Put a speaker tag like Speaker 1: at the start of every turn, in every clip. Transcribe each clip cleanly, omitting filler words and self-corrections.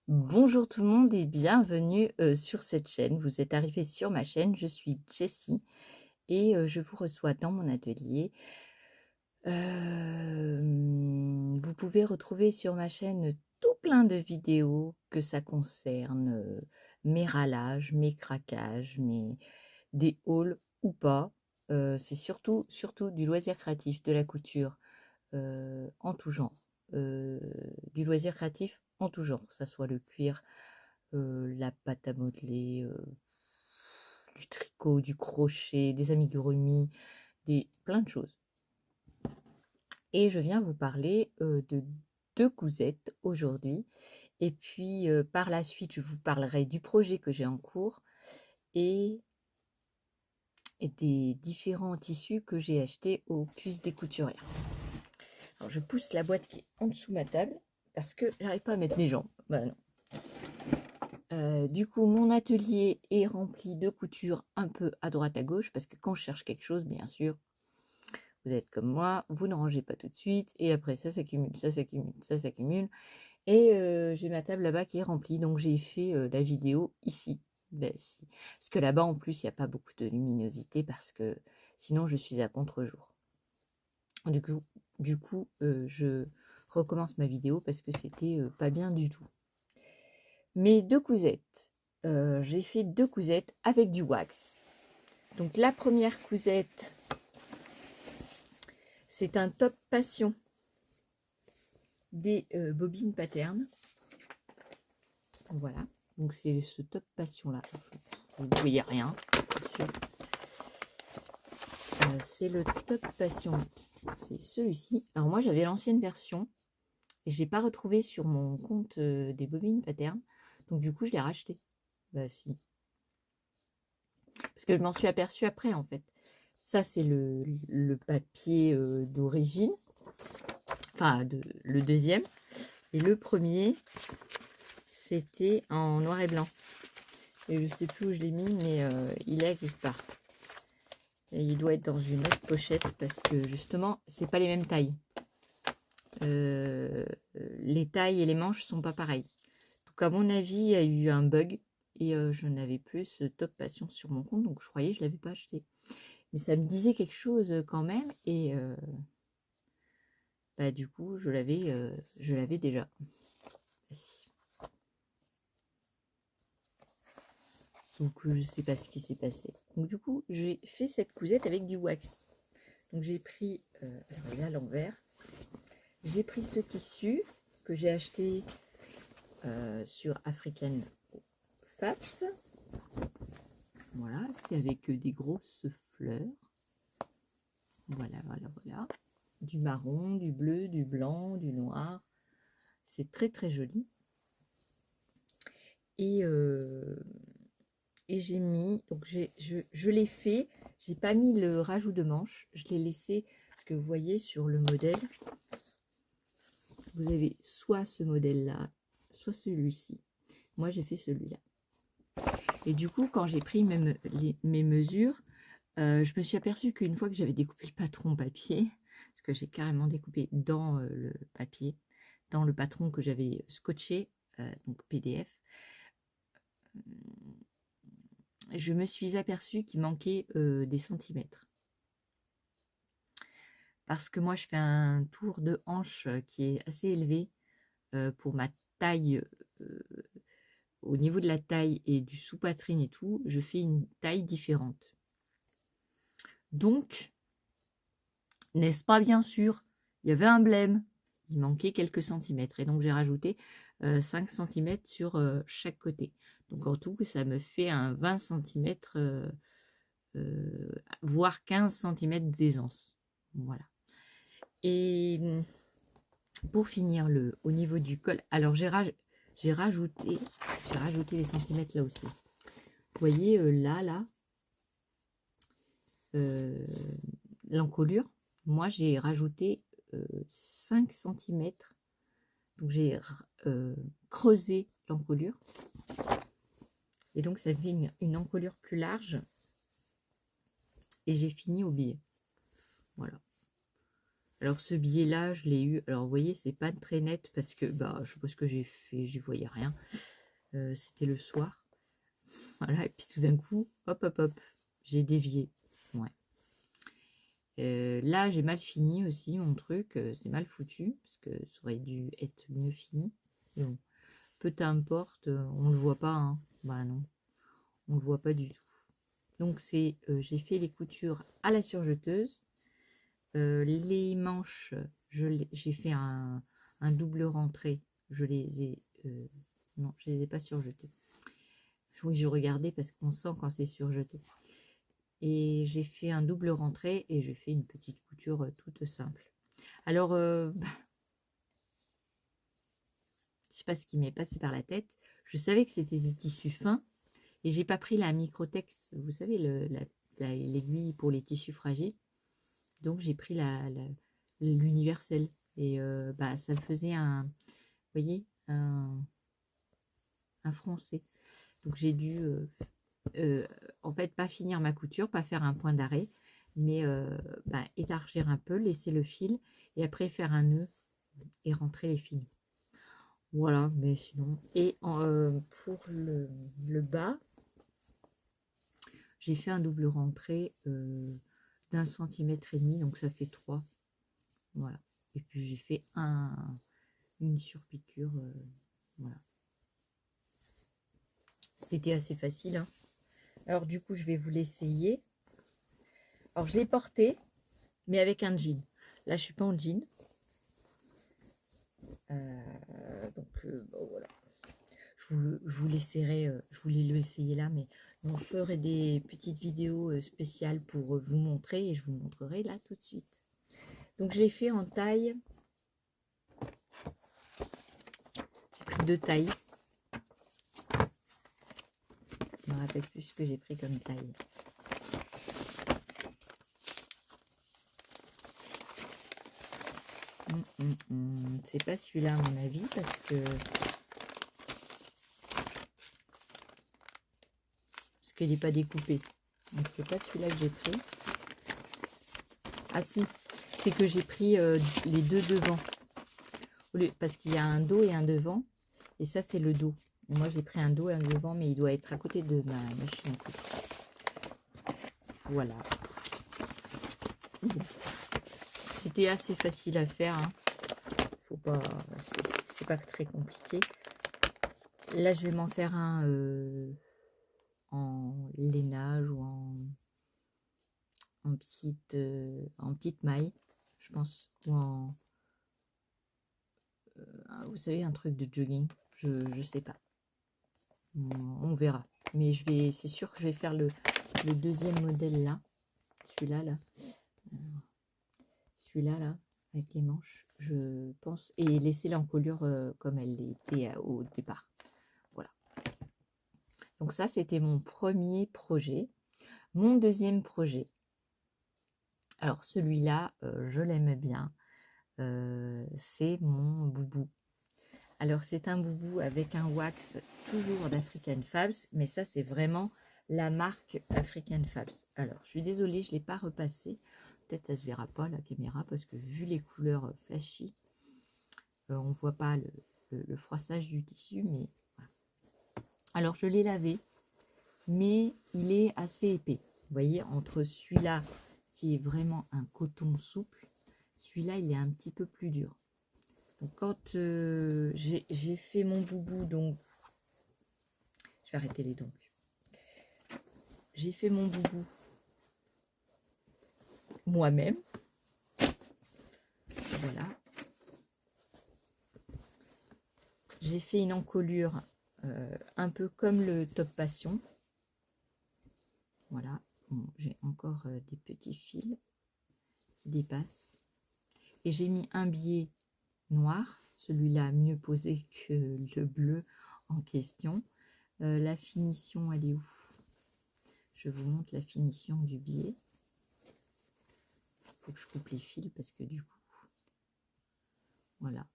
Speaker 1: Bonjour tout le monde et bienvenue sur cette chaîne. Vous êtes arrivé sur ma chaîne, je suis Jessie et je vous reçois dans mon atelier. Vous pouvez retrouver sur ma chaîne tout plein de vidéos que ça concerne mes râlages, mes craquages, des hauls ou pas. C'est surtout du loisir créatif, de la couture en tout genre. Du loisir créatif en tout genre, que ça soit le cuir, la pâte à modeler, du tricot, du crochet, des amigurumis, plein de choses. Et je viens vous parler de deux cousettes aujourd'hui. Et puis par la suite, je vous parlerai du projet que j'ai en cours et des différents tissus que j'ai achetés aux puces des couturières. Alors je pousse la boîte qui est en dessous de ma table parce que j'arrive pas à mettre mes jambes. Bah non. Du coup, mon atelier est rempli de couture un peu à droite à gauche parce que quand je cherche quelque chose, bien sûr, vous êtes comme moi, vous ne rangez pas tout de suite et après ça s'accumule, ça s'accumule, ça s'accumule. Et j'ai ma table là-bas qui est remplie, donc j'ai fait la vidéo ici. Ben, si. Parce que là-bas, en plus, il n'y a pas beaucoup de luminosité parce que sinon, je suis à contre-jour. Du coup, je recommence ma vidéo parce que c'était pas bien du tout. Mes deux cousettes. J'ai fait deux cousettes avec du wax. Donc la première cousette, c'est un top passion des bobines pattern. Voilà. Donc c'est ce top passion là. Vous ne voyez rien. C'est le top passion. C'est celui-ci. Alors moi j'avais l'ancienne version et je l'ai pas retrouvé sur mon compte des bobines pattern. Donc du coup je l'ai racheté. Bah si. Parce que je m'en suis aperçue après en fait. Ça c'est le papier d'origine. Enfin le deuxième. Et le premier c'était en noir et blanc. Et je sais plus où je l'ai mis, mais il est quelque part. Et il doit être dans une autre pochette parce que justement, c'est pas les mêmes tailles. Les tailles et les manches sont pas pareilles. Donc à mon avis, il y a eu un bug et je n'avais plus ce top passion sur mon compte, donc je croyais que je l'avais pas acheté. Mais ça me disait quelque chose quand même et bah, du coup, je l'avais déjà. Donc je sais pas ce qui s'est passé. Donc du coup, j'ai fait cette cousette avec du wax. Donc j'ai pris, alors il est à l'envers, j'ai pris ce tissu que j'ai acheté sur African Fats. Voilà, c'est avec des grosses fleurs. Voilà, voilà, voilà. Du marron, du bleu, du blanc, du noir. C'est très très joli. Et, j'ai mis, donc je l'ai fait, j'ai pas mis le rajout de manches, je l'ai laissé, parce que vous voyez sur le modèle, vous avez soit ce modèle-là, soit celui-ci. Moi, j'ai fait celui-là. Et du coup, quand j'ai pris mes mesures, je me suis aperçue qu'une fois que j'avais découpé le patron papier, parce que j'ai carrément découpé dans le papier, dans le patron que j'avais scotché, donc PDF, je me suis aperçue qu'il manquait des centimètres. Parce que moi, je fais un tour de hanche qui est assez élevé pour ma taille. Au niveau de la taille et du sous-poitrine et tout, je fais une taille différente. Donc, n'est-ce pas bien sûr, il y avait un blême, il manquait quelques centimètres. Et donc, j'ai rajouté 5 cm sur chaque côté. Donc, en tout, ça me fait un 20 cm, voire 15 cm d'aisance. Voilà. Et pour finir, au niveau du col, alors j'ai rajouté les centimètres là aussi. Vous voyez, là, l'encolure, moi j'ai rajouté 5 cm. Donc j'ai creusé l'encolure. Et donc ça fait une encolure plus large. Et j'ai fini au biais. Voilà. Alors ce biais-là, je l'ai eu. Alors vous voyez, c'est pas très net parce que bah je sais pas ce que j'ai fait, j'y voyais rien. C'était le soir. Voilà, et puis tout d'un coup, hop hop hop, j'ai dévié. Ouais. Là, j'ai mal fini aussi mon truc, c'est mal foutu parce que ça aurait dû être mieux fini. Mais bon, peu importe, on le voit pas, hein. Bah non, on le voit pas du tout. Donc c'est, j'ai fait les coutures à la surjeteuse. Les manches, j'ai fait un double rentré. Je les ai, non, je les ai pas surjetées. Oui, je regardais parce qu'on sent quand c'est surjeté. Et j'ai fait un double rentré et j'ai fait une petite couture toute simple. Alors, je sais pas ce qui m'est passé par la tête. Je savais que c'était du tissu fin et j'ai pas pris la Microtex, vous savez, l'aiguille pour les tissus fragiles. Donc j'ai pris l'universel et bah ça me faisait un, vous voyez, un froncé. Donc j'ai dû en fait pas finir ma couture, pas faire un point d'arrêt, mais bah, élargir un peu, laisser le fil et après faire un nœud et rentrer les fils. Voilà, mais sinon. Et pour le bas, j'ai fait un double rentré d'1,5 cm, donc ça fait 3. Voilà. Et puis j'ai fait une surpiqûre. Voilà. C'était assez facile, hein. Alors du coup, je vais vous l'essayer. Alors je l'ai porté, mais avec un jean. Là, je suis pas en jean. Donc bon, voilà. Je vous laisserai, je voulais l'essayer là, mais je ferai des petites vidéos spéciales pour vous montrer et je vous montrerai là tout de suite. Donc je l'ai fait en taille. J'ai pris 2 tailles. Je me rappelle plus ce que j'ai pris comme taille. C'est pas celui-là à mon avis parce qu'il n'est pas découpé. Donc c'est pas celui-là que j'ai pris. Ah si, c'est que j'ai pris les deux devant. Parce qu'il y a un dos et un devant. Et ça c'est le dos. Et moi j'ai pris un dos et un devant, mais il doit être à côté de ma machine à coudre. Voilà. C'était assez facile à faire, hein. Faut pas, c'est pas très compliqué. Là je vais m'en faire un en lainage ou en petite maille, je pense, ou en vous savez, un truc de jogging, je sais pas, on verra, mais c'est sûr que je vais faire le deuxième modèle là, celui-là là, là avec les manches, je pense, et laisser l'encolure comme elle était au départ. Voilà, donc ça c'était mon premier projet. Mon deuxième projet, alors celui-là je l'aime bien, c'est mon boubou. Alors c'est un boubou avec un wax toujours d'African Fabs, mais ça c'est vraiment la marque African Fabs. Alors je suis désolée, je ne l'ai pas repassé. Peut-être ça se verra pas la caméra parce que vu les couleurs flashy, on ne voit pas le froissage du tissu. Mais voilà. Alors je l'ai lavé, mais il est assez épais. Vous voyez, entre celui-là qui est vraiment un coton souple, celui-là il est un petit peu plus dur. Donc quand j'ai fait mon boubou, donc je vais arrêter les donc. J'ai fait mon boubou moi-même. Voilà. J'ai fait une encolure un peu comme le top passion. Voilà. Bon, j'ai encore des petits fils qui dépassent. Et j'ai mis un biais noir, celui-là mieux posé que le bleu en question. La finition, elle est où? Je vous montre la finition du biais. Il faut que je coupe les fils parce que du coup, voilà.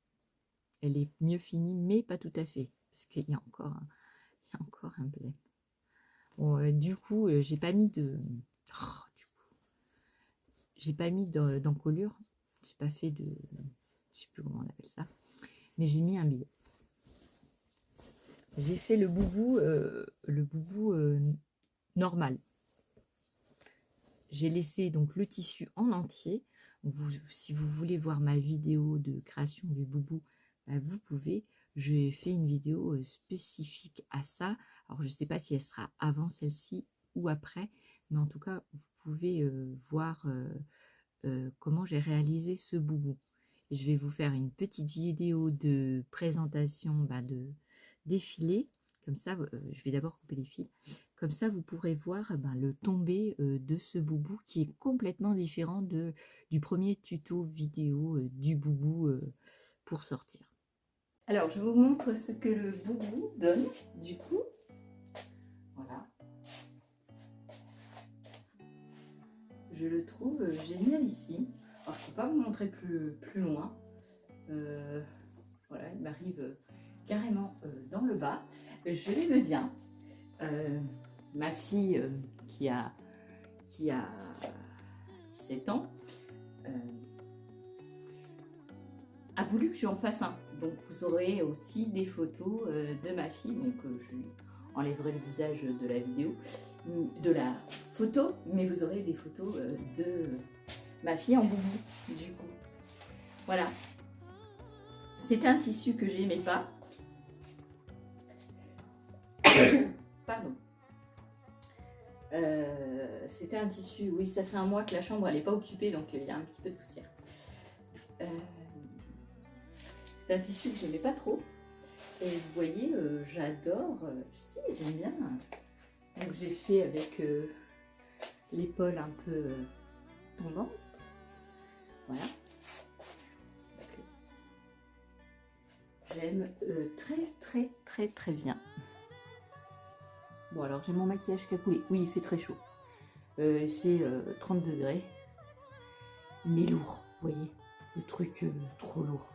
Speaker 1: Elle est mieux finie, mais pas tout à fait. Parce qu'il y a encore un blême. Bon, du coup, j'ai pas mis de... Oh, j'ai pas mis d'encolure. j'ai pas fait de... Je sais plus comment on appelle ça. Mais j'ai mis un billet. J'ai fait le boubou normal. J'ai laissé donc le tissu en entier. Si vous voulez voir ma vidéo de création du boubou, bah, vous pouvez. J'ai fait une vidéo spécifique à ça. Alors je ne sais pas si elle sera avant celle-ci ou après, mais en tout cas vous pouvez voir comment j'ai réalisé ce boubou. Et je vais vous faire une petite vidéo de présentation de défilé. Comme ça, je vais d'abord couper les fils. Comme ça, vous pourrez voir le tombé de ce boubou qui est complètement différent du premier tuto vidéo du boubou pour sortir. Alors, je vous montre ce que le boubou donne, du coup. Voilà. Je le trouve génial ici. Alors, je ne peux pas vous montrer plus loin. Voilà, il m'arrive carrément dans le bas. Je l'aime bien. Ma fille qui a 7 ans a voulu que j'en fasse un. Donc vous aurez aussi des photos de ma fille. Donc je lui enlèverai le visage de la vidéo, de la photo, mais vous aurez des photos de ma fille en boubou du coup. Voilà. C'est un tissu que j'aimais pas. Pardon. C'était un tissu, oui, ça fait un mois que la chambre elle n'est pas occupée, donc il y a un petit peu de poussière. C'est un tissu que j'aimais pas trop. Et vous voyez, j'adore, si j'aime bien. Donc j'ai fait avec l'épaule un peu tombante. Voilà. J'aime très bien. Bon alors j'ai mon maquillage qui a coulé. Oui, il fait très chaud. Il fait 30 degrés. Mais lourd, vous voyez. Le truc trop lourd.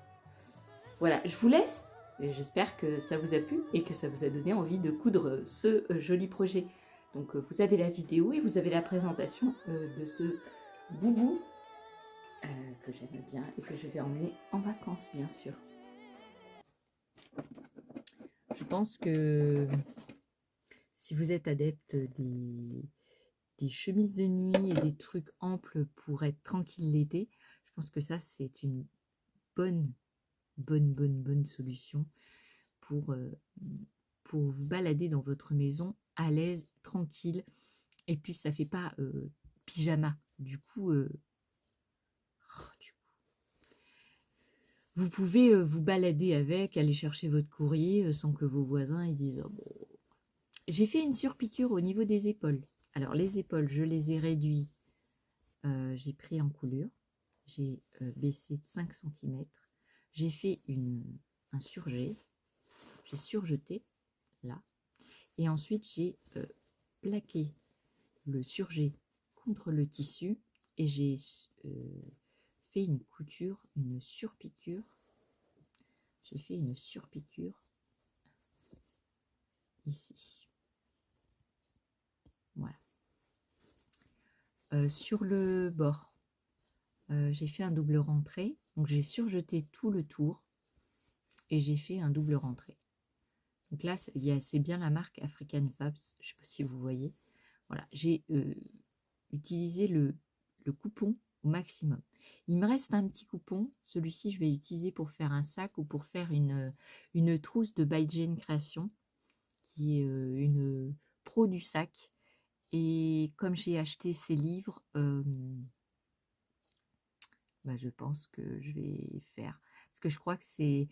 Speaker 1: Voilà, je vous laisse. J'espère que ça vous a plu et que ça vous a donné envie de coudre ce joli projet. Donc vous avez la vidéo et vous avez la présentation de ce boubou que j'aime bien et que je vais emmener en vacances bien sûr. Je pense que si vous êtes adepte des chemises de nuit et des trucs amples pour être tranquille l'été, je pense que ça c'est une bonne solution pour vous balader dans votre maison à l'aise, tranquille. Et puis ça fait pas pyjama. Du coup, vous pouvez vous balader avec, aller chercher votre courrier sans que vos voisins ils disent oh, bon. J'ai fait une surpiqûre au niveau des épaules. Alors les épaules, je les ai réduits. J'ai pris en coulure. J'ai baissé de 5 cm. J'ai fait un surjet. J'ai surjeté là. Et ensuite, j'ai plaqué le surjet contre le tissu et j'ai fait une couture, une surpiqûre. J'ai fait une surpiqûre ici. Voilà. Sur le bord, j'ai fait un double rentré. Donc, j'ai surjeté tout le tour et j'ai fait un double rentré. Donc là, c'est bien la marque African Fabs. Je ne sais pas si vous voyez. Voilà, j'ai utilisé le coupon au maximum. Il me reste un petit coupon. Celui-ci, je vais l'utiliser pour faire un sac ou pour faire une trousse de By Jane Création, qui est une pro du sac. Et comme j'ai acheté ces livres, je pense que je vais faire. Parce que je crois que ces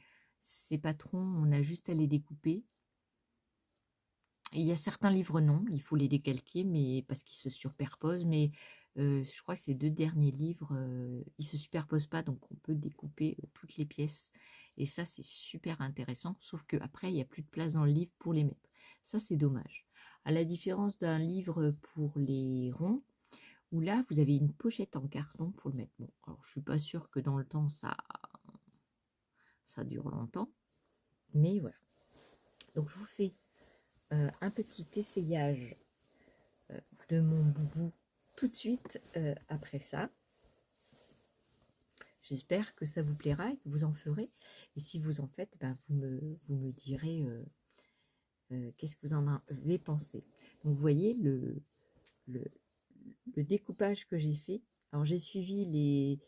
Speaker 1: patrons, on a juste à les découper. Et il y a certains livres, non, il faut les décalquer, mais parce qu'ils se superposent. Mais je crois que ces 2 derniers livres, ils ne se superposent pas, donc on peut découper toutes les pièces. Et ça, c'est super intéressant, sauf qu'après, il n'y a plus de place dans le livre pour les mettre. Ça, c'est dommage. À la différence d'un livre pour les ronds, où là, vous avez une pochette en carton pour le mettre. Bon, alors je ne suis pas sûre que dans le temps, ça dure longtemps, mais voilà. Donc, je vous fais un petit essayage de mon boubou tout de suite après ça. J'espère que ça vous plaira et que vous en ferez. Et si vous en faites, ben, vous me direz qu'est-ce que vous en avez pensé. Donc vous voyez le, le découpage que j'ai fait. Alors j'ai suivi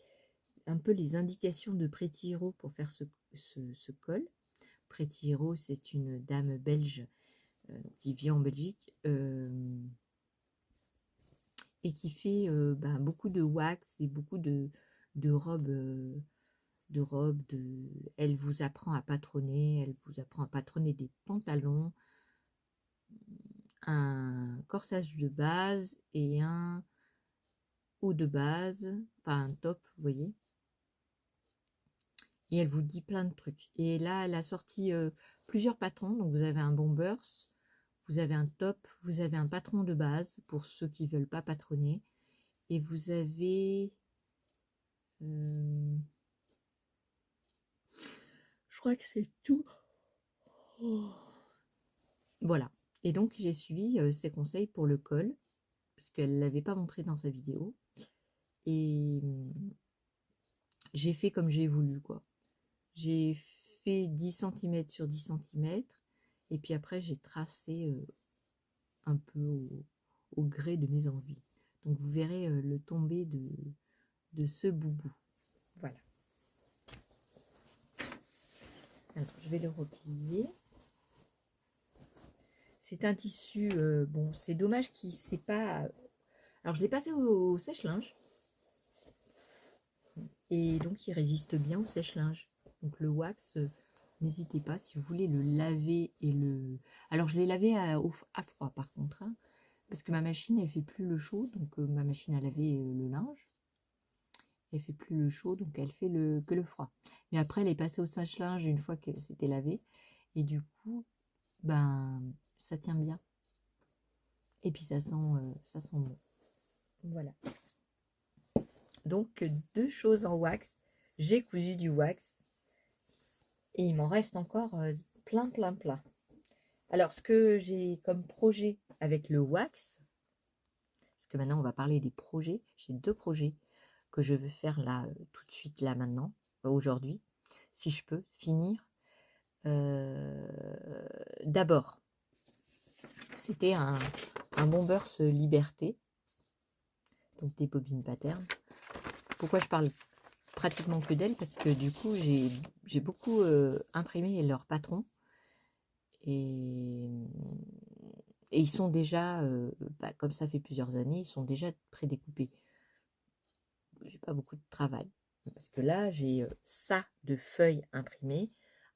Speaker 1: un peu les indications de Pretty Hero pour faire ce col. Pretty Hero, c'est une dame belge qui vit en Belgique et qui fait ben, beaucoup de wax et beaucoup de robes. Elle vous apprend à patronner, elle vous apprend à patronner des pantalons, un corsage de base et un haut de base, pas un top, vous voyez. Et elle vous dit plein de trucs. Et là, elle a sorti plusieurs patrons. Donc vous avez un bombers, vous avez un top, vous avez un patron de base pour ceux qui ne veulent pas patronner. Et vous avez... je crois que c'est tout. Oh. Voilà. Et donc j'ai suivi ses conseils pour le col, parce qu'elle ne l'avait pas montré dans sa vidéo. Et j'ai fait comme j'ai voulu, quoi. J'ai fait 10 cm sur 10 cm. Et puis après, j'ai tracé un peu au gré de mes envies. Donc vous verrez le tombé de ce boubou. Voilà. Alors, je vais le replier. C'est un tissu, bon, c'est dommage qu'il ne s'est pas... Alors, je l'ai passé au sèche-linge. Et donc, il résiste bien au sèche-linge. Donc, le wax, n'hésitez pas si vous voulez le laver et le... Alors, je l'ai lavé à froid, par contre, hein, parce que ma machine, elle fait plus le chaud. Donc, ma machine à laver le linge, elle fait plus le chaud, donc elle fait que le froid. Mais après, elle est passée au sèche-linge une fois que c'était lavé. Et du coup, ben, ça tient bien. Et puis, ça sent bon. Voilà. Donc, 2 choses en wax. J'ai cousu du wax. Et il m'en reste encore plein. Alors, ce que j'ai comme projet avec le wax, parce que maintenant, on va parler des projets. J'ai 2 projets que je veux faire là, tout de suite, là, maintenant, aujourd'hui, si je peux finir. D'abord, c'était un Bombers Liberté, donc des bobines pattern. Pourquoi je parle pratiquement que d'elles? Parce que du coup, j'ai beaucoup imprimé leurs patrons. Et ils sont déjà, bah, comme ça fait plusieurs années, ils sont déjà prédécoupés. J'ai pas beaucoup de travail. Parce que là, j'ai ça de feuilles imprimées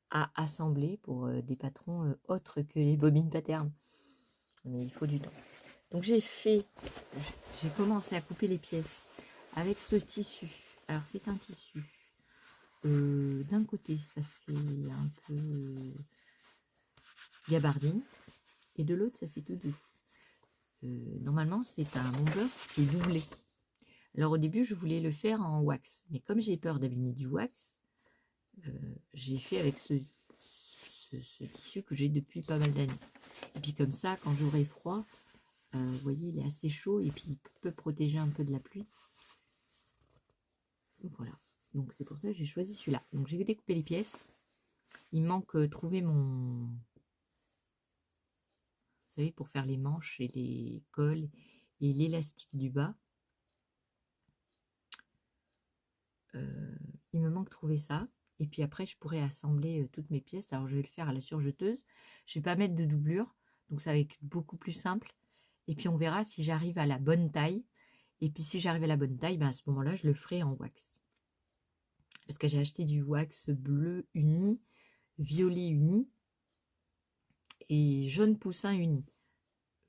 Speaker 1: à assembler pour des patrons autres que les bobines pattern. Mais il faut du temps. Donc j'ai commencé à couper les pièces avec ce tissu. Alors c'est un tissu. D'un côté, ça fait un peu gabardine. Et de l'autre, ça fait tout doux. Normalement, c'est un bombers qui est doublé. Alors au début, je voulais le faire en wax. Mais comme j'ai peur d'abîmer du wax, j'ai fait avec ce tissu que j'ai depuis pas mal d'années. Et puis comme ça, quand j'aurai froid, vous voyez, il est assez chaud et puis il peut protéger un peu de la pluie. Voilà. Donc c'est pour ça que j'ai choisi celui-là. Donc j'ai découpé les pièces. Il manque trouver mon... Vous savez, pour faire les manches et les cols et l'élastique du bas. Il me manque trouver ça. Et puis après, je pourrais assembler toutes mes pièces. Alors je vais le faire à la surjeteuse. Je vais pas mettre de doublure. Donc ça va être beaucoup plus simple. Et puis on verra si j'arrive à la bonne taille. Et puis si j'arrive à la bonne taille, ben à ce moment-là, je le ferai en wax. Parce que j'ai acheté du wax bleu uni, violet uni et jaune poussin uni.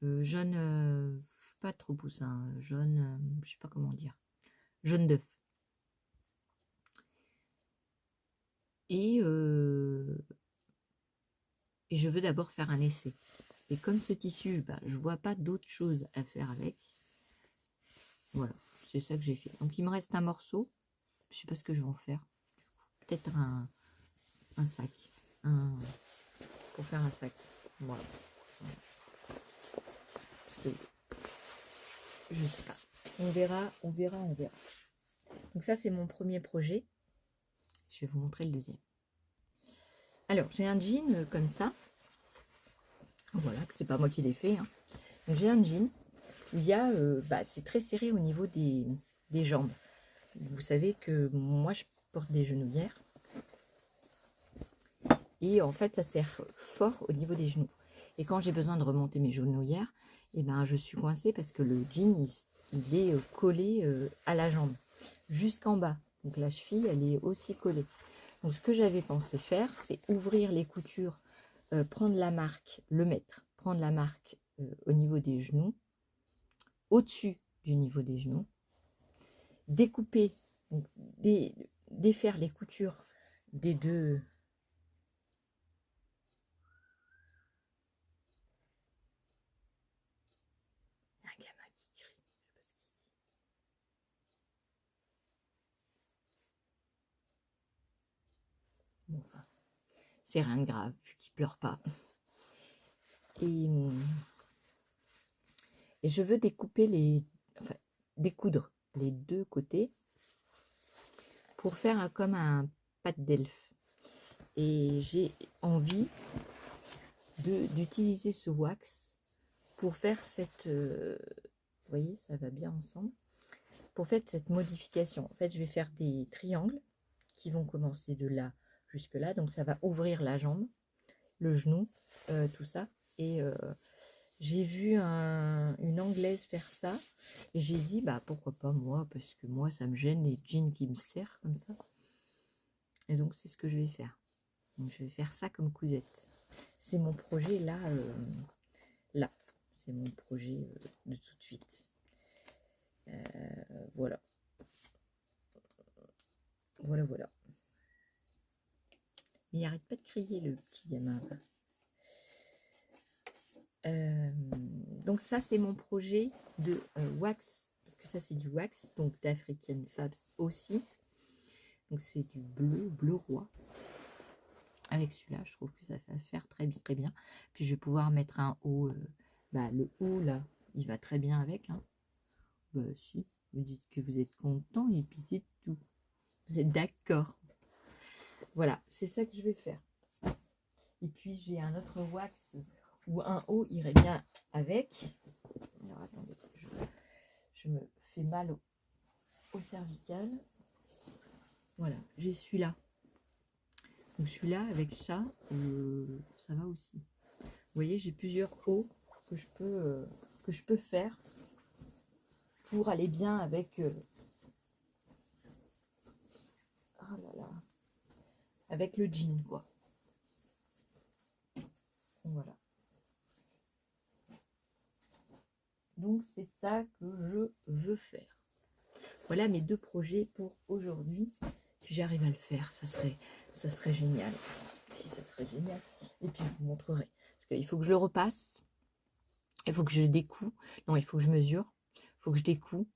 Speaker 1: Jaune, pas trop poussin, jaune, je sais pas comment dire, jaune d'œuf. Et je veux d'abord faire un essai. Et comme ce tissu, bah, je vois pas d'autre chose à faire avec. Voilà, c'est ça que j'ai fait. Donc il me reste un morceau. Je sais pas ce que je vais en faire. Peut-être un sac. Pour faire un sac. Voilà. Je sais pas. On verra. Donc ça, c'est mon premier projet. Je vais vous montrer le deuxième. Alors, j'ai un jean comme ça. Voilà, que c'est pas moi qui l'ai fait. Hein. J'ai un jean où il y a, c'est très serré au niveau des jambes. Vous savez que moi, je porte des genouillères. Et en fait, ça sert fort au niveau des genoux. Et quand j'ai besoin de remonter mes genouillères, eh ben, je suis coincée parce que le jean, il est collé à la jambe, jusqu'en bas. Donc la cheville, elle est aussi collée. Donc ce que j'avais pensé faire, c'est ouvrir les coutures, prendre la marque, le mettre, prendre la marque au niveau des genoux, au-dessus du niveau des genoux, découper, donc, défaire les coutures des deux. Un gamin qui crie, je sais pas ce qu'il dit. Bon, enfin, c'est rien de grave, vu qu'il pleure pas. Et je veux découper découdre les deux côtés pour faire comme un pâte d'elfe. Et j'ai envie d'utiliser ce wax pour faire cette... vous voyez, ça va bien ensemble. Pour faire cette modification. En fait, je vais faire des triangles qui vont commencer de là jusque là. Donc, ça va ouvrir la jambe, le genou, tout ça. Et j'ai vu une Anglaise faire ça. Et j'ai dit, pourquoi pas moi, parce que moi, ça me gêne les jeans qui me serrent comme ça. Et donc, c'est ce que je vais faire. Donc, je vais faire ça comme cousette. C'est mon projet là. Là. C'est mon projet de tout de suite. Voilà. Voilà. Mais il arrête pas de crier, le petit gamin. Donc ça, c'est mon projet de wax. Parce que ça, c'est du wax. Donc d'African Fabs aussi. Donc c'est du bleu roi. Avec celui-là, je trouve que ça va faire très bien. Puis je vais pouvoir mettre un haut. Le haut, là, il va très bien avec. Hein. Si, vous dites que vous êtes content et puis c'est tout. Vous êtes d'accord. Voilà, c'est ça que je vais faire. Et puis j'ai un autre wax où un haut irait bien avec. Alors attendez, je me fais mal au cervical. Voilà, j'ai celui-là. Donc celui-là avec ça, ça va aussi. Vous voyez, j'ai plusieurs hauts que je peux faire pour aller bien avec. Oh là là, avec le jean quoi. Voilà. Donc c'est ça que je veux faire. Voilà mes deux projets pour aujourd'hui. Si j'arrive à le faire, ça serait génial. Si ça serait génial. Et puis je vous montrerai. Parce qu'il faut que je le repasse. Il faut que je découpe. Non, il faut que je mesure. Il faut que je découpe.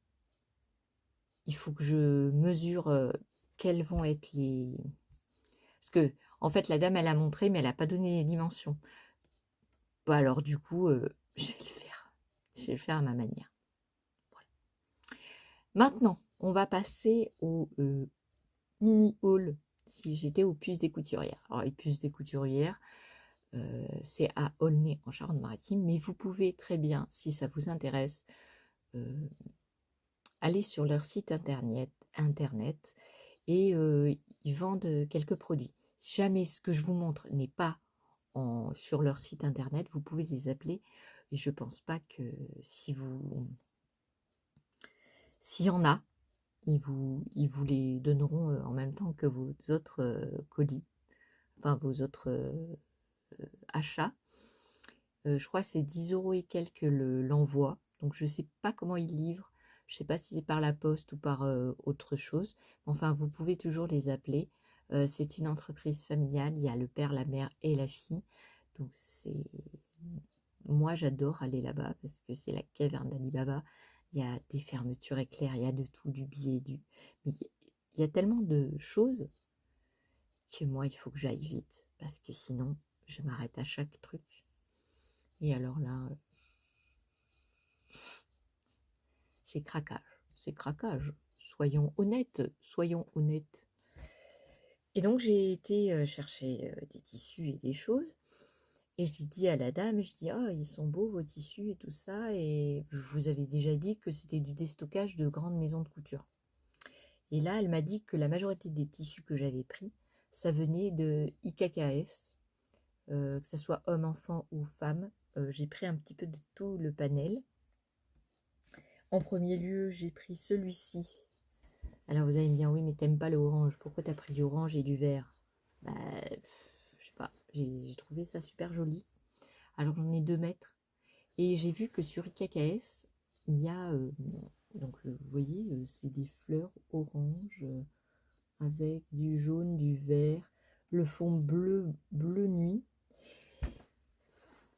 Speaker 1: Il faut que je mesure quelles vont être les... Parce que, en fait, la dame, elle a montré, mais elle n'a pas donné les dimensions. Alors, du coup, je vais le faire. Je vais le faire à ma manière. Voilà. Maintenant, on va passer au mini haul si j'étais aux puces des couturières. Alors, les puces des couturières, c'est à Aulnay en Charente-Maritime, mais vous pouvez très bien, si ça vous intéresse, aller sur leur site internet et ils vendent quelques produits. Si jamais ce que je vous montre n'est pas sur leur site internet, vous pouvez les appeler. Et je pense pas que s'il y en a, ils vous les donneront en même temps que vos autres colis, enfin vos autres achats. Je crois que c'est 10 € et quelques l'envoi. Donc je ne sais pas comment ils livrent. Je ne sais pas si c'est par la poste ou par autre chose. Enfin, vous pouvez toujours les appeler. C'est une entreprise familiale. Il y a le père, la mère et la fille. Donc moi, j'adore aller là-bas parce que c'est la caverne d'Ali Baba. Il y a des fermetures éclairs, il y a de tout, du billet, mais il y a tellement de choses que moi, il faut que j'aille vite parce que sinon, je m'arrête à chaque truc. Et alors là, c'est craquage, c'est craquage. Soyons honnêtes, soyons honnêtes. Et donc j'ai été chercher des tissus et des choses. Et j'ai dit à la dame, je dis, oh, ils sont beaux vos tissus et tout ça. Et je vous avais déjà dit que c'était du déstockage de grandes maisons de couture. Et là, elle m'a dit que la majorité des tissus que j'avais pris, ça venait de IKKS, que ce soit homme, enfant ou femme. J'ai pris un petit peu de tout le panel. En premier lieu, j'ai pris celui-ci. Alors vous allez me dire, oui, mais t'aimes pas le orange. Pourquoi t'as pris du orange et du vert? Bah, je sais pas, j'ai trouvé ça super joli. Alors j'en ai 2 mètres. Et j'ai vu que sur IKKS, il y a, donc vous voyez, c'est des fleurs orange avec du jaune, du vert, le fond bleu, bleu nuit.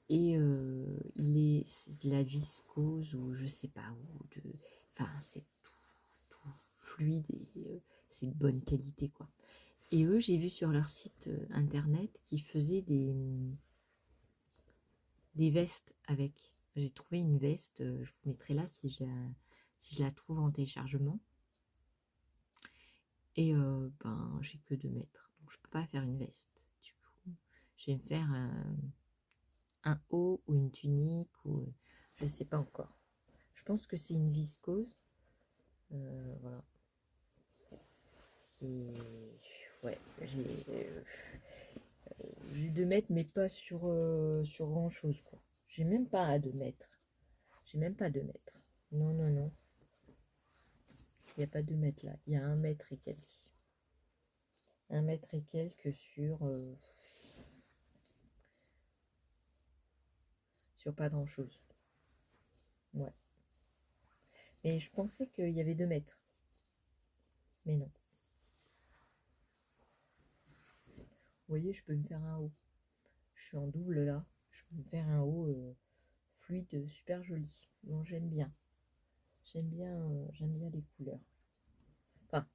Speaker 1: Et c'est de la viscose ou je sais pas où, enfin c'est tout fluide et c'est de bonne qualité quoi. Et eux, j'ai vu sur leur site internet qu'ils faisaient des vestes avec. J'ai trouvé une veste, je vous mettrai là si je la trouve en téléchargement. Et ben, j'ai que 2 mètres, donc je peux pas faire une veste. Du coup, je vais me faire un haut ou une tunique, ou je sais pas encore. Je pense que c'est une viscose. Voilà. Et ouais, j'ai 2 mètres, mais pas sur grand chose, quoi. J'ai même pas à 2 mètres. J'ai même pas 2 mètres. Non, non, non. Il n'y a pas 2 mètres là. Il y a 1 mètre et quelques. 1 mètre et quelques sur pas grand chose. Ouais. Mais je pensais qu'il y avait 2 mètres. Mais non. Vous voyez, je peux me faire un haut. Je suis en double là. Je peux me faire un haut fluide, super joli. Bon, j'aime bien. J'aime bien les couleurs. Enfin,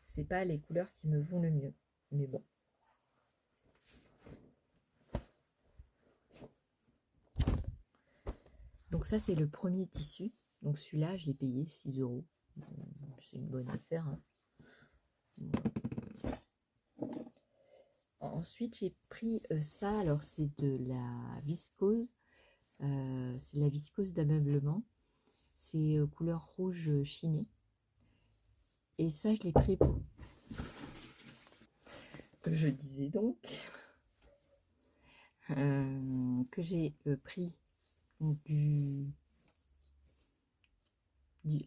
Speaker 1: c'est pas les couleurs qui me vont le mieux. Mais bon. Donc ça, c'est le premier tissu. Donc celui-là, je l'ai payé 6 €. C'est une bonne affaire. Hein. Ensuite, j'ai pris ça. Alors, c'est de la viscose. C'est de la viscose d'ameublement. C'est couleur rouge chiné. Et ça, je l'ai pris pour... Je disais donc que j'ai pris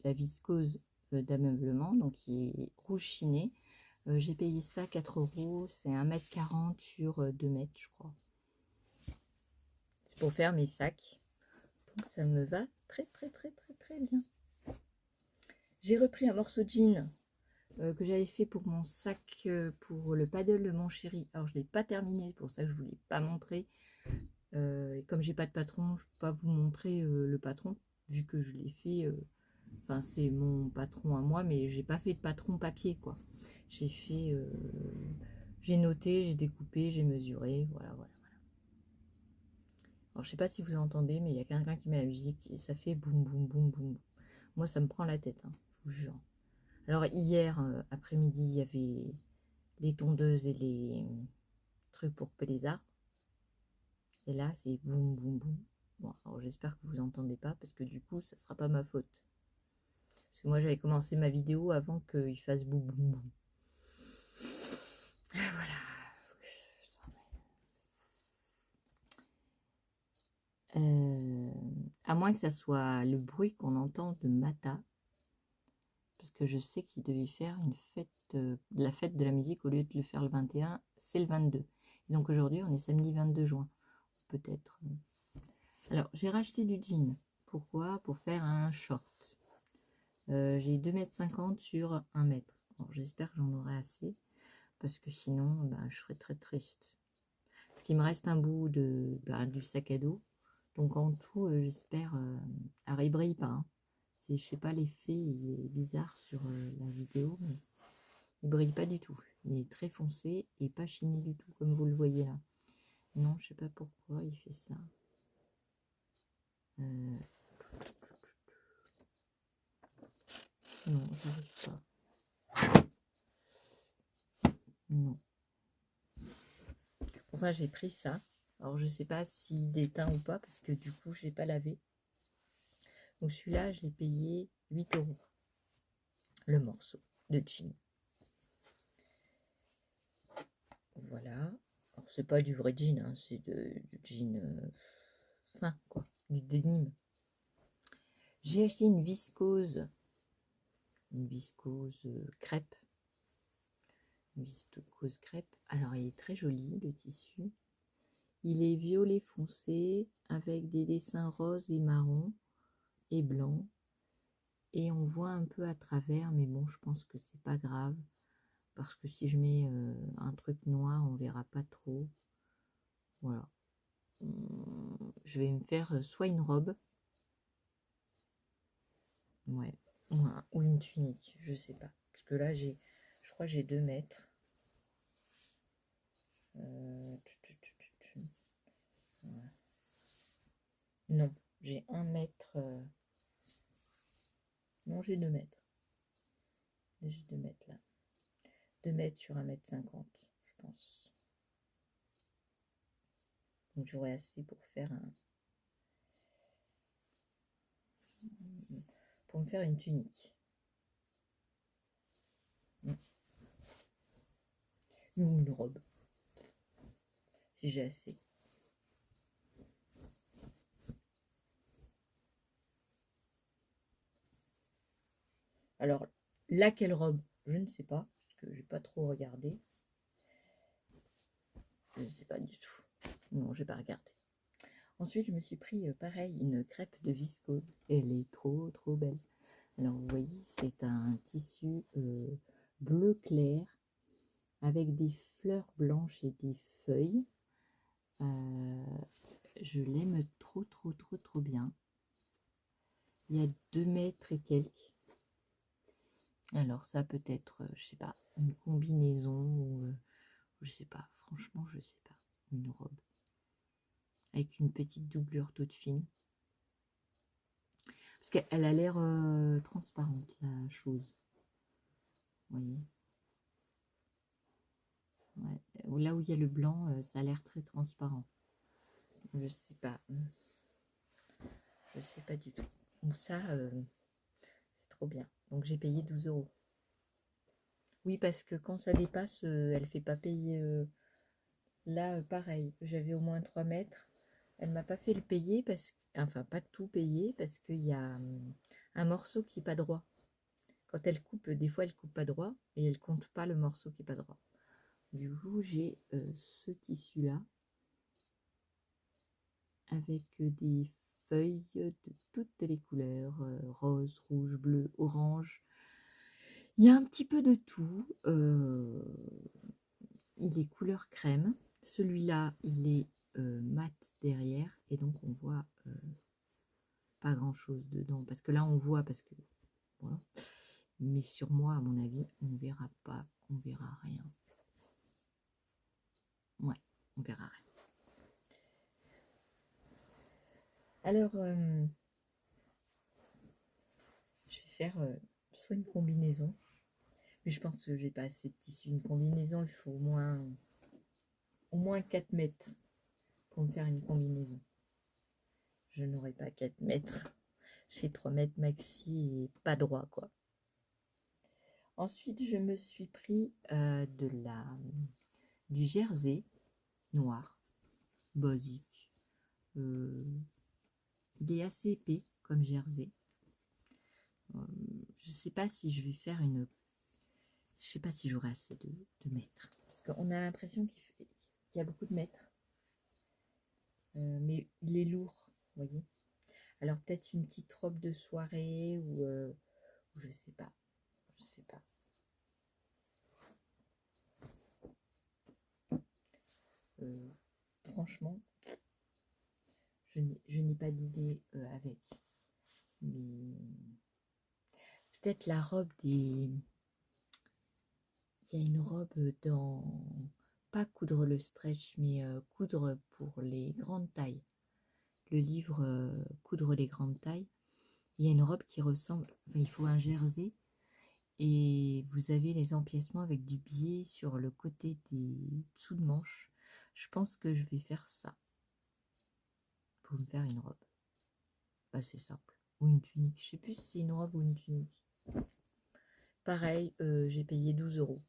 Speaker 1: la viscose d'ameublement, donc qui est rouge chiné. J'ai payé ça 4 €, c'est 1,40 m sur 2 mètres, je crois. C'est pour faire mes sacs. Donc ça me va très très très très très bien. J'ai repris un morceau de jean que j'avais fait pour mon sac pour le paddle de mon chéri. Alors je ne l'ai pas terminé, pour ça que je ne vous l'ai pas montré. Et comme j'ai pas de patron, je ne peux pas vous montrer le patron, vu que je l'ai fait. Enfin, c'est mon patron à moi, mais j'ai pas fait de patron papier, quoi. J'ai fait, j'ai noté, j'ai découpé, j'ai mesuré, voilà, voilà. Alors, je sais pas si vous entendez, mais il y a quelqu'un qui met la musique et ça fait boum, boum, boum, boum. Moi, ça me prend la tête, hein, je vous jure. Alors, hier après-midi, il y avait les tondeuses et les trucs pour couper les arbres. Et là, c'est boum, boum, boum. Bon, alors j'espère que vous entendez pas, parce que du coup, ça sera pas ma faute. Parce que moi, j'avais commencé ma vidéo avant qu'il fasse boum, boum, boum. Ah, voilà. À moins que ça soit le bruit qu'on entend de Mata, parce que je sais qu'il devait faire une fête, la fête de la musique, au lieu de le faire le 21, c'est le 22. Et donc aujourd'hui, on est samedi 22 juin, peut-être. Alors, j'ai racheté du jean. Pourquoi? Pour faire un short. J'ai 2,50 m sur 1 mètre. J'espère que j'en aurai assez, parce que sinon, bah, je serais très triste. Parce qu'il me reste un bout du sac à dos. Donc en tout, j'espère... alors il brille pas. Hein. Je sais pas, l'effet il est bizarre sur la vidéo, mais il brille pas du tout. Il est très foncé et pas chini du tout, comme vous le voyez là. Non, je sais pas pourquoi il fait ça. Non, j'arrive pas. Non. Enfin, j'ai pris ça. Alors, je sais pas s'il déteint ou pas, parce que du coup, je l'ai pas lavé. Donc, celui-là, je l'ai payé 8 €, le morceau de jean. Voilà. Alors, c'est pas du vrai jean, hein, c'est du jean fin, quoi, du denim. J'ai acheté une viscose crêpe. Une viscose crêpe. Alors, il est très joli, le tissu. Il est violet foncé avec des dessins roses et marron et blanc. Et on voit un peu à travers, mais bon, je pense que c'est pas grave. Parce que si je mets un truc noir, on verra pas trop. Voilà. Je vais me faire soit une robe. Ouais. Ou une tunique, je sais pas. Parce que là, je crois que j'ai 2 mètres. Ouais. Non, j'ai 1 mètre. Non, j'ai 2 mètres. J'ai 2 mètres là. 2 mètres sur 1,50 m, je pense. Donc j'aurai assez pour faire pour me faire une tunique. Ou une robe. Si j'ai assez. Alors, laquelle robe? Je ne sais pas, parce que j'ai pas trop regardé. Je ne sais pas du tout. Non, j'ai pas regardé. Ensuite, je me suis pris, pareil, une crêpe de viscose. Elle est trop, trop belle. Alors, vous voyez, c'est un tissu bleu clair avec des fleurs blanches et des feuilles. Je l'aime trop, trop, trop, trop bien. Il y a 2 mètres et quelques. Alors, ça peut être, je sais pas, une combinaison ou je sais pas, franchement, je sais pas. Une robe. Avec une petite doublure toute fine. Parce qu'elle a l'air transparente, la chose. Vous voyez? Ouais. Là où il y a le blanc, ça a l'air très transparent. Je sais pas. Je sais pas du tout. Donc ça, c'est trop bien. Donc j'ai payé 12 €. Oui, parce que quand ça dépasse, elle fait pas payer. Là, pareil, j'avais au moins 3 mètres. Elle m'a pas fait le payer, enfin pas tout payer, parce qu'il y a un morceau qui est pas droit. Quand elle coupe, des fois elle coupe pas droit, et elle compte pas le morceau qui est pas droit. Du coup, j'ai ce tissu-là, avec des feuilles de toutes les couleurs, rose, rouge, bleu, orange. Il y a un petit peu de tout. Il est couleur crème. Celui-là, il est mat derrière, et donc on voit pas grand chose dedans, parce que là on voit, parce que voilà, mais sur moi, à mon avis, on verra pas, on verra rien. Ouais, on verra rien. Alors, je vais faire soit une combinaison, mais je pense que j'ai pas assez de tissu. Une combinaison, il faut au moins 4 mètres pour me faire une combinaison. Je n'aurai pas 4 mètres. J'ai 3 mètres maxi et pas droit, quoi. Ensuite, je me suis pris du jersey noir, basique. Il est assez épais comme jersey. Je sais pas si je vais faire une... Je sais pas si j'aurai assez de mètres. Parce qu'on a l'impression qu'il y a beaucoup de mètres. Mais il est lourd, vous voyez. Alors peut-être une petite robe de soirée ou je sais pas. Je sais pas. Franchement, je n'ai pas d'idée avec. Mais peut-être la robe des... Il y a une robe dans... Pas coudre le stretch, mais coudre pour les grandes tailles. Le livre Coudre les grandes tailles. Il y a une robe qui ressemble... Enfin, il faut un jersey. Et vous avez les empiècements avec du biais sur le côté des dessous de manches. Je pense que je vais faire ça. Pour me faire une robe. Assez simple. Ou une tunique. Je sais plus si c'est une robe ou une tunique. Pareil, j'ai payé 12 €.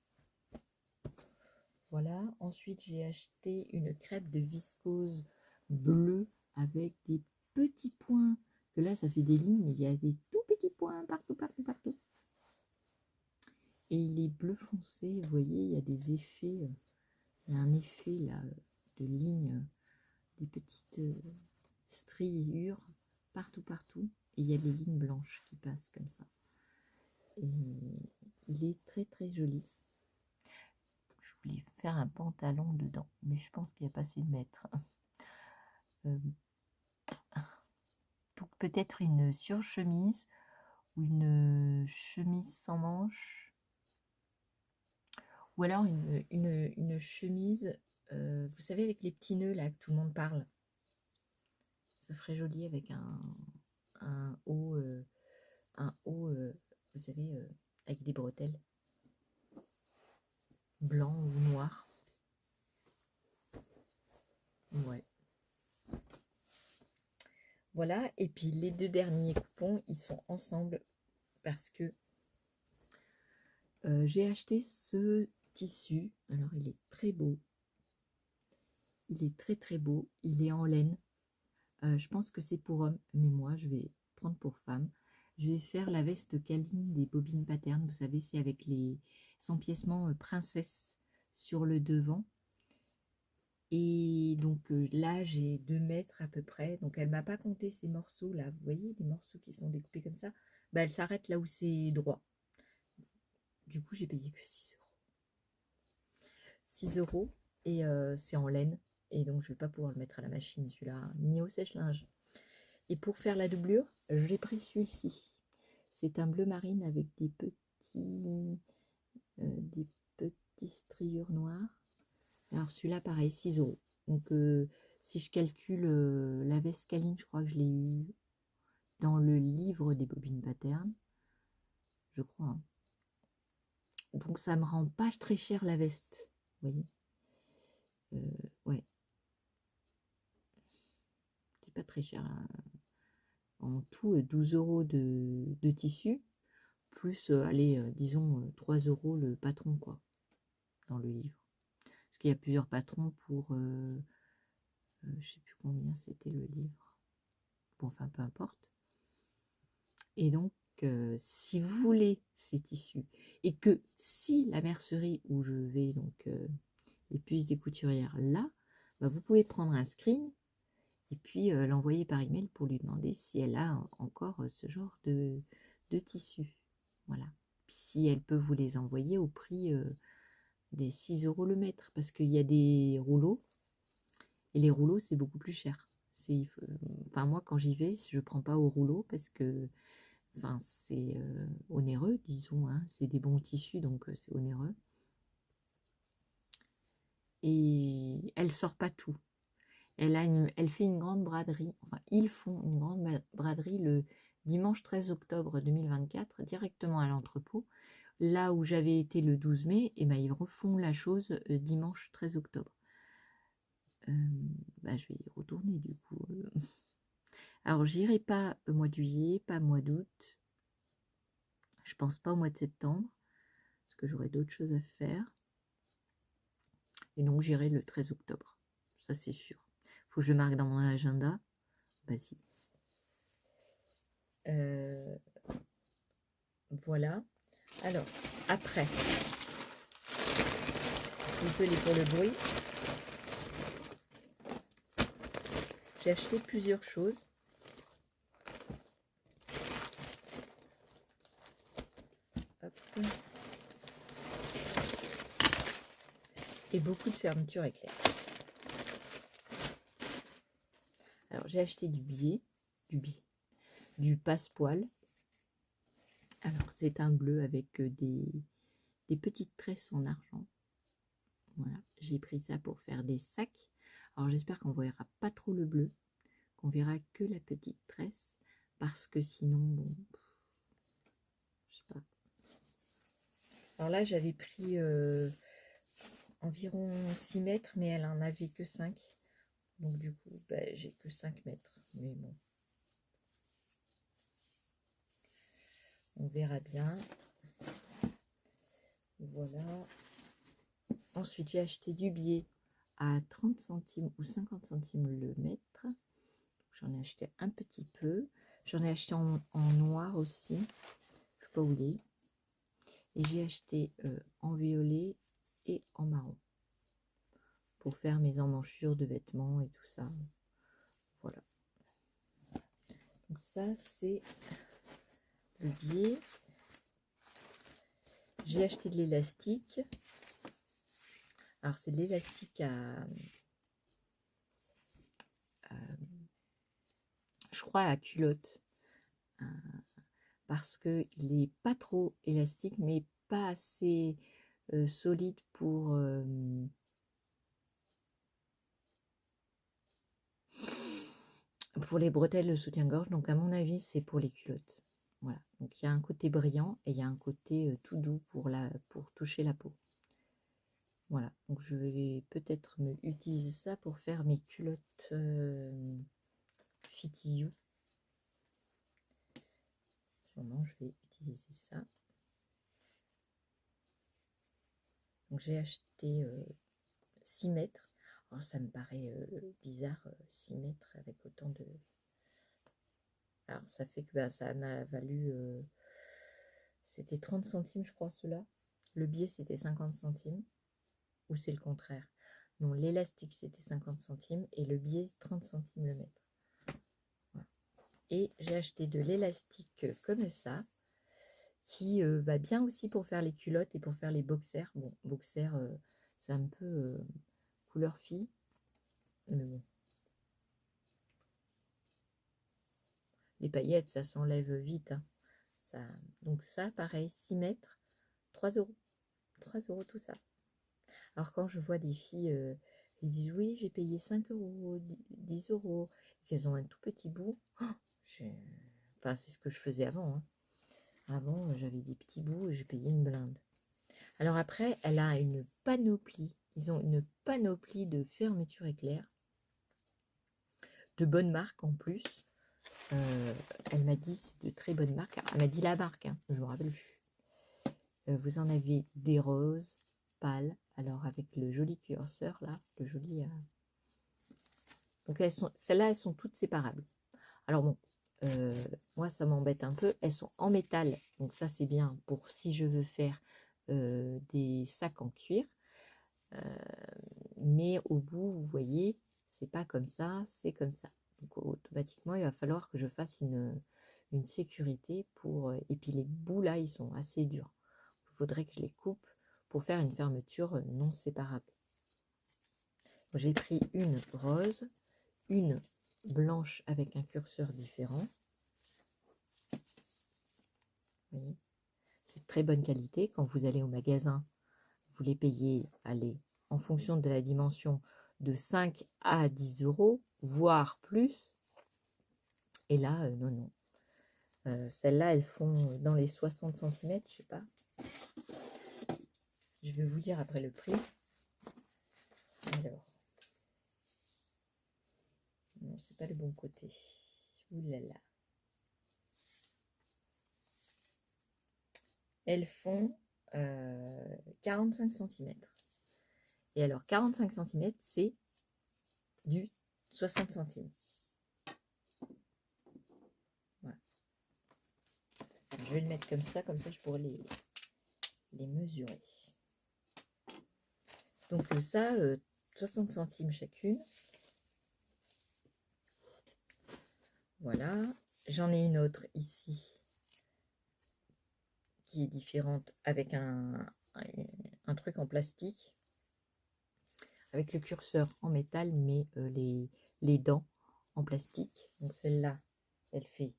Speaker 1: Voilà. Ensuite, j'ai acheté une crêpe de viscose bleue avec des petits points. Que là, ça fait des lignes, mais il y a des tout petits points partout, partout, partout. Et il est bleu foncé. Vous voyez, il y a des effets. Il y a un effet là de lignes, des petites striures partout, partout. Et il y a des lignes blanches qui passent comme ça. Et il est très, très joli. Je voulais faire un pantalon dedans, mais je pense qu'il n'y a pas assez de mètres. Donc peut-être une surchemise ou une chemise sans manches. Ou alors une chemise, vous savez, avec les petits nœuds là que tout le monde parle. Ça ferait joli avec un haut, vous savez, avec des bretelles. Blanc ou noir. Ouais. Voilà, et puis les 2 derniers coupons, ils sont ensemble parce que j'ai acheté ce tissu. Alors, il est très beau. Il est très très beau. Il est en laine. Je pense que c'est pour homme, mais moi, je vais prendre pour femme. Je vais faire la veste câline des bobines Pattern. Vous savez, c'est avec les empiècements princesse sur le devant. Et donc là, j'ai 2 mètres à peu près. Donc elle m'a pas compté ces morceaux là. Vous voyez, les morceaux qui sont découpés comme ça. Bah, elle s'arrête là où c'est droit. Du coup, j'ai payé que 6 €. 6 € et c'est en laine. Et donc, je vais pas pouvoir le mettre à la machine celui-là, ni au sèche-linge. Et pour faire la doublure, j'ai pris celui-ci. C'est un bleu marine avec des petits striures noires. Alors celui-là, pareil, 6 €. Donc si je calcule la veste câline, je crois que je l'ai eu dans le livre des bobines Pattern. Je crois. Hein. Donc ça me rend pas très cher la veste. Vous voyez, ouais. C'est pas très cher. Hein. En tout, 12 € de tissu. Plus, allez, disons 3 € le patron, quoi. Dans le livre. Parce qu'il y a plusieurs patrons pour... je sais plus combien c'était le livre. Bon, enfin, peu importe. Et donc, si vous voulez ces tissus, et que si la mercerie où je vais, donc les puces des couturières là, bah, vous pouvez prendre un screen et puis l'envoyer par email pour lui demander si elle a encore ce genre de tissu. Voilà. Puis si elle peut vous les envoyer au prix des 6 € le mètre, parce qu'il y a des rouleaux, et les rouleaux, c'est beaucoup plus cher. Enfin, moi, quand j'y vais, je ne prends pas au rouleau parce que enfin, c'est onéreux, disons. Hein. C'est des bons tissus, donc c'est onéreux. Et elle sort pas tout. Elle fait une grande braderie. Enfin, ils font une grande braderie le dimanche 13 octobre 2024, directement à l'entrepôt. Là où j'avais été le 12 mai, et ben, ils refont la chose dimanche 13 octobre. Bah, je vais y retourner du coup. Alors, j'irai pas au mois de juillet, pas au mois d'août. Je pense pas au mois de septembre, parce que j'aurai d'autres choses à faire. Et donc, j'irai le 13 octobre. Ça, c'est sûr. Faut que je marque dans mon agenda. Vas-y. Voilà. Alors, après, désolée pour le bruit. J'ai acheté plusieurs choses. Hop. Et beaucoup de fermetures éclair. Alors, j'ai acheté du passe-poil. Alors, c'est un bleu avec des petites tresses en argent. Voilà, j'ai pris ça pour faire des sacs. Alors, j'espère qu'on ne verra pas trop le bleu, qu'on verra que la petite tresse, parce que sinon, bon, je sais pas. Alors là, j'avais pris environ 6 mètres, mais elle en avait que 5. Donc du coup, j'ai que 5 mètres. Mais bon, on verra bien. Voilà. Ensuite, j'ai acheté du biais à 30 centimes ou 50 centimes le mètre. J'en ai acheté un petit peu. J'en ai acheté en noir aussi. Je ne sais pas où il est. Et j'ai acheté en violet et en marron. Pour faire mes emmanchures de vêtements et tout ça. Voilà. Donc ça, c'est le biais. J'ai acheté de l'élastique. Alors, c'est de l'élastique je crois, à culotte. Parce qu'il n'est pas trop élastique, mais pas assez solide pour les bretelles de soutien-gorge. Donc, à mon avis, c'est pour les culottes. Voilà. Donc, il y a un côté brillant et il y a un côté tout doux pour toucher la peau. Voilà. Donc, je vais peut-être utiliser ça pour faire mes culottes Fitty You. Sûrement, je vais utiliser ça. Donc, j'ai acheté 6 mètres. Alors, ça me paraît bizarre, 6 mètres avec autant de... Alors, ça fait que ça m'a valu... c'était 30 centimes, je crois, cela. Le biais, c'était 50 centimes. Ou c'est le contraire? Non, l'élastique, c'était 50 centimes. Et le biais, 30 centimes le mètre. Voilà. Et j'ai acheté de l'élastique comme ça, qui va bien aussi pour faire les culottes et pour faire les boxers. Bon, boxers, c'est un peu couleur fille. Mais bon. Les paillettes, ça s'enlève vite. Hein. Donc ça, pareil, 6 mètres, 3 euros. 3 euros tout ça. Alors quand je vois des filles, elles disent oui, j'ai payé 5 euros, 10 euros, qu'elles ont un tout petit bout. Oh, enfin, c'est ce que je faisais avant. Hein. Avant, j'avais des petits bouts et j'ai payé une blinde. Alors après, elle a une panoplie. Ils ont une panoplie de fermetures éclair. De bonnes marques en plus. Elle m'a dit c'est de très bonnes marques. Elle m'a dit la marque, hein, je me rappelle plus. Vous en avez des roses pâles, alors avec le joli curseur là, le joli. Donc celles-là, elles sont toutes séparables. Alors bon, moi ça m'embête un peu. Elles sont en métal, donc ça c'est bien pour si je veux faire des sacs en cuir. Mais au bout, vous voyez, c'est pas comme ça, c'est comme ça. Donc automatiquement, il va falloir que je fasse une sécurité pour... Et puis les bouts là, ils sont assez durs. Il faudrait que je les coupe pour faire une fermeture non séparable. J'ai pris une rose, une blanche avec un curseur différent. Vous voyez, c'est de très bonne qualité. Quand vous allez au magasin, vous les payez, allez, en fonction de la dimension, de 5 à 10 euros, voire plus. Et là, non. Celles-là, elles font dans les 60 cm, je sais pas. Je vais vous dire après le prix. Alors. Non, c'est pas le bon côté. Ouh là là. Elles font 45 cm. Et alors, 45 cm, c'est du 60 centimes. Voilà. Je vais le mettre comme ça je pourrai les mesurer. Donc ça, 60 centimes chacune. Voilà. J'en ai une autre ici qui est différente avec un truc en plastique. Avec le curseur en métal, mais les dents en plastique. Donc celle-là, elle fait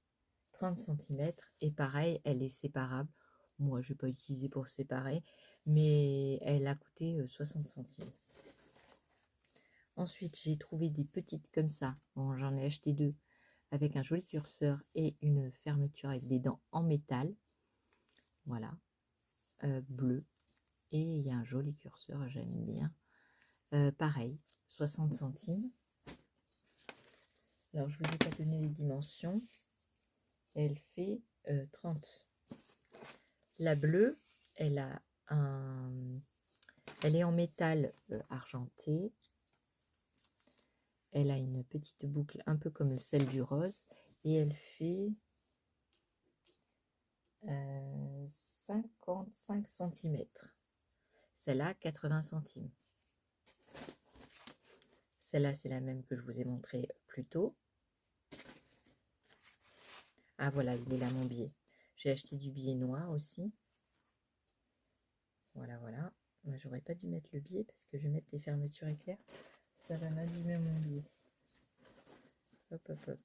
Speaker 1: 30 cm. Et pareil, elle est séparable. Moi, je n'ai pas utilisé pour séparer, mais elle a coûté 60 centimes. Ensuite, j'ai trouvé des petites comme ça. Bon, j'en ai acheté deux avec un joli curseur et une fermeture avec des dents en métal. Voilà, bleu. Et il y a un joli curseur, j'aime bien. Pareil, 60 centimes. Alors, je ne vous ai pas donné les dimensions. Elle fait 30. La bleue, elle est en métal argenté. Elle a une petite boucle un peu comme celle du rose. Et elle fait 55 cm. Celle-là, 80 centimes. Celle-là, c'est la même que je vous ai montré plus tôt. Ah voilà, il est là mon billet. J'ai acheté du billet noir aussi. Voilà, voilà. J'aurais pas dû mettre le billet parce que je vais mettre les fermetures éclairs. Ça va m'abîmer mon billet. Hop, hop, hop.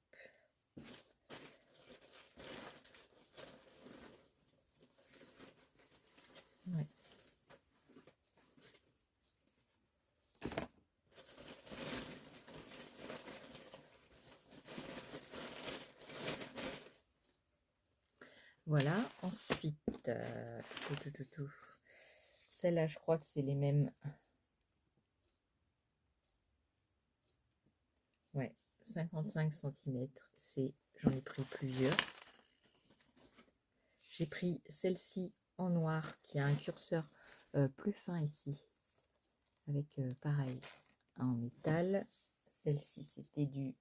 Speaker 1: Ouais. Voilà, ensuite, celle-là, je crois que c'est les mêmes. Ouais, 55 cm. J'en ai pris plusieurs. J'ai pris celle-ci en noir qui a un curseur plus fin ici. Avec pareil, en métal. Celle-ci, c'était du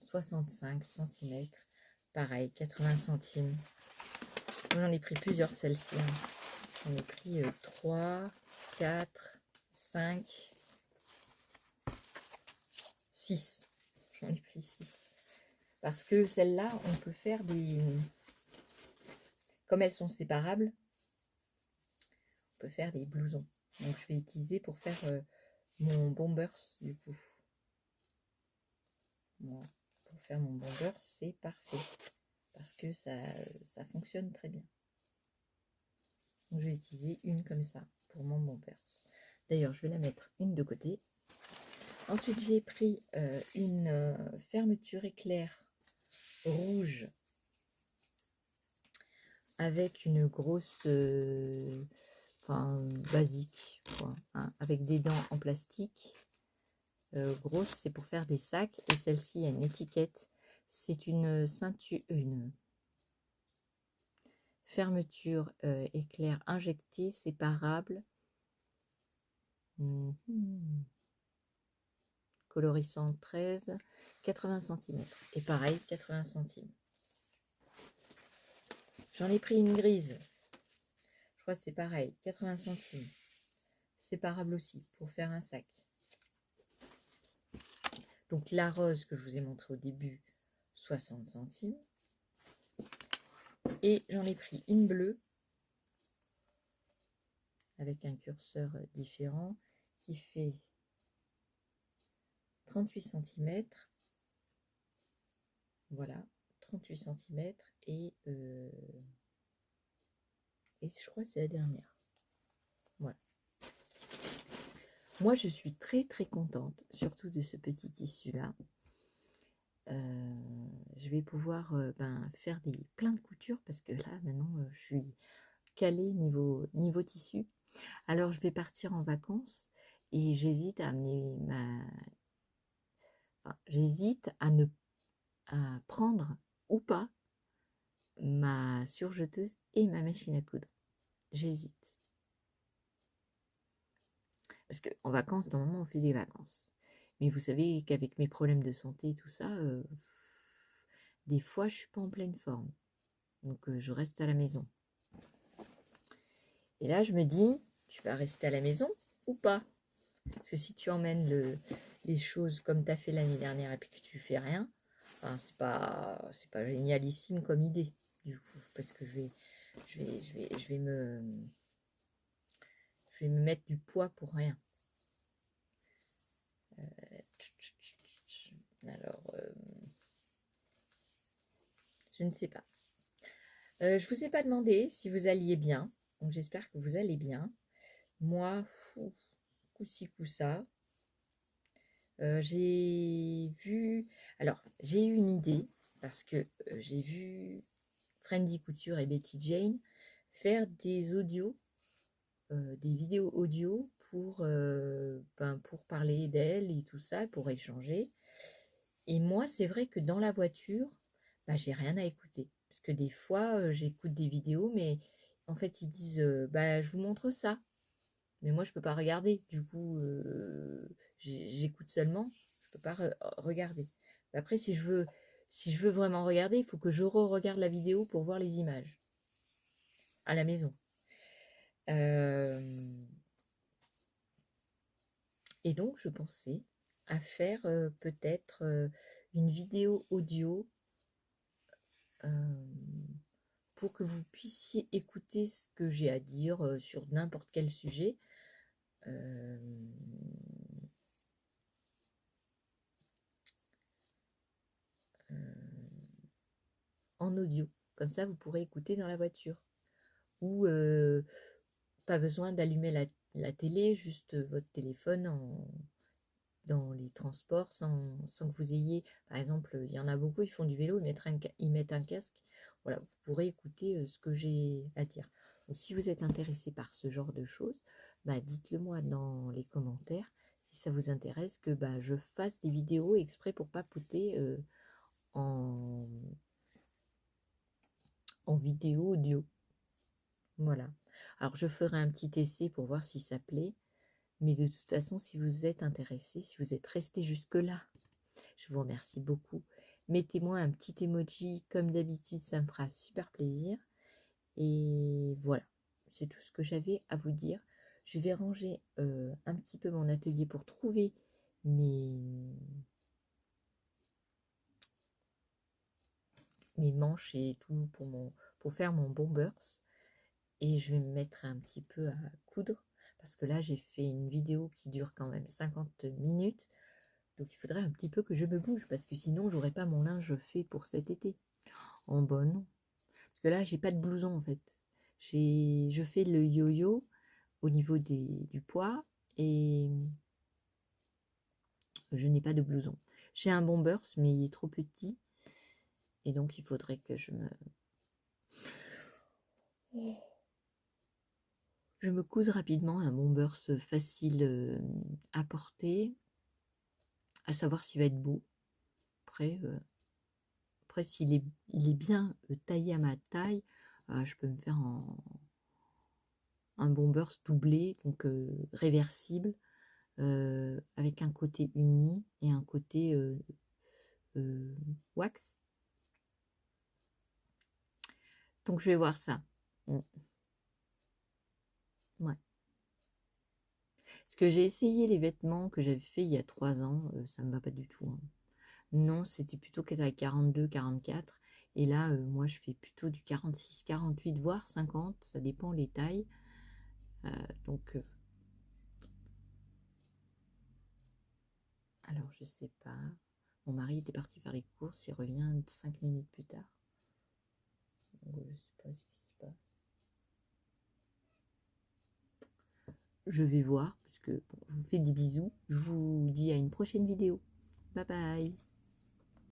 Speaker 1: 65 cm. Pareil, 80 centimes. J'en ai pris plusieurs de celles-ci. Hein. J'en ai pris 3, 4, 5, 6. J'en ai pris 6. Parce que celles-là, on peut faire des... Comme elles sont séparables, on peut faire des blousons. Donc je vais utiliser pour faire mon bombers du coup. Voilà. Pour faire mon bombers, c'est parfait. Parce que ça fonctionne très bien. Donc je vais utiliser une comme ça pour mon bombers. D'ailleurs, je vais la mettre une de côté. Ensuite, j'ai pris une fermeture éclair rouge avec une grosse, basique, quoi, hein, avec des dents en plastique. Grosse, c'est pour faire des sacs. Et celle-ci a une étiquette. C'est une ceinture, une fermeture éclair injectée, séparable. Colorissant 13, 80 cm. Et pareil, 80 centimes. J'en ai pris une grise. Je crois que c'est pareil, 80 centimes. Séparable aussi, pour faire un sac. Donc la rose que je vous ai montré au début, 60 centimes. Et j'en ai pris une bleue, avec un curseur différent, qui fait 38 cm. Voilà, 38 cm. Et je crois que c'est la dernière. Voilà. Moi, je suis très très contente, surtout de ce petit tissu-là. Je vais pouvoir faire plein de coutures parce que là, maintenant, je suis calée niveau tissu. Alors, je vais partir en vacances et j'hésite à amener j'hésite à prendre ou pas ma surjeteuse et ma machine à coudre. J'hésite. Parce qu'en vacances, normalement, on fait des vacances. Mais vous savez qu'avec mes problèmes de santé et tout ça, des fois, je suis pas en pleine forme. Donc, je reste à la maison. Et là, je me dis, tu vas rester à la maison ou pas? Parce que si tu emmènes les choses comme tu as fait l'année dernière et puis que tu fais rien, c'est pas génialissime comme idée, du coup. Parce que je vais me mettre du poids pour rien. Alors, je ne sais pas. Je vous ai pas demandé si vous alliez bien. Donc j'espère que vous allez bien. Moi, coup-ci, coup-ça. J'ai eu une idée parce que j'ai vu Friendly Couture et Betty Jane faire des audios des vidéos audio pour parler d'elle et tout ça, pour échanger. Et moi, c'est vrai que dans la voiture, bah, j'ai rien à écouter. Parce que des fois, j'écoute des vidéos, mais en fait, ils disent bah, je vous montre ça. Mais moi, je peux pas regarder. Du coup, j'écoute seulement. Je peux pas regarder. Après, si je veux vraiment regarder, il faut que je re-regarde la vidéo pour voir les images à la maison. Et donc, je pensais à faire peut-être une vidéo audio pour que vous puissiez écouter ce que j'ai à dire sur n'importe quel sujet. En audio. Comme ça, vous pourrez écouter dans la voiture. Ou pas besoin d'allumer la télé, juste votre téléphone dans les transports sans que vous ayez, par exemple, il y en a beaucoup, ils font du vélo, ils mettent un casque. Voilà, vous pourrez écouter ce que j'ai à dire. Donc, si vous êtes intéressé par ce genre de choses, bah, dites-le moi dans les commentaires si ça vous intéresse que bah, je fasse des vidéos exprès pour papoter en vidéo audio. Voilà. Alors, je ferai un petit essai pour voir si ça plaît. Mais de toute façon, si vous êtes intéressé, si vous êtes resté jusque-là, je vous remercie beaucoup. Mettez-moi un petit emoji comme d'habitude, ça me fera super plaisir. Et voilà, c'est tout ce que j'avais à vous dire. Je vais ranger un petit peu mon atelier pour trouver mes manches et tout pour faire mon bombers. Et je vais me mettre un petit peu à coudre parce que là, j'ai fait une vidéo qui dure quand même 50 minutes. Donc il faudrait un petit peu que je me bouge parce que sinon j'aurais pas mon linge fait pour cet été. En bonne. Parce que là j'ai pas de blouson en fait. Je fais le yo-yo au niveau du poids et je n'ai pas de blouson. J'ai un bombers mais il est trop petit et donc il faudrait que je me couse rapidement un bombers facile à porter, à savoir s'il va être beau. Après il est bien taillé à ma taille, je peux me faire un bombers doublé, donc réversible, avec un côté uni et un côté wax. Donc je vais voir ça. Ouais. Parce que j'ai essayé les vêtements que j'avais fait il y a 3 ans, ça me va pas du tout. Hein. Non, c'était plutôt à 42, 44. Et là, moi, je fais plutôt du 46, 48, voire 50. Ça dépend les tailles. Donc, alors, je sais pas. Mon mari était parti faire les courses. Il revient 5 minutes plus tard. Donc, je sais pas ce qui se passe. Je vais voir, puisque bon, je vous fais des bisous. Je vous dis à une prochaine vidéo. Bye bye.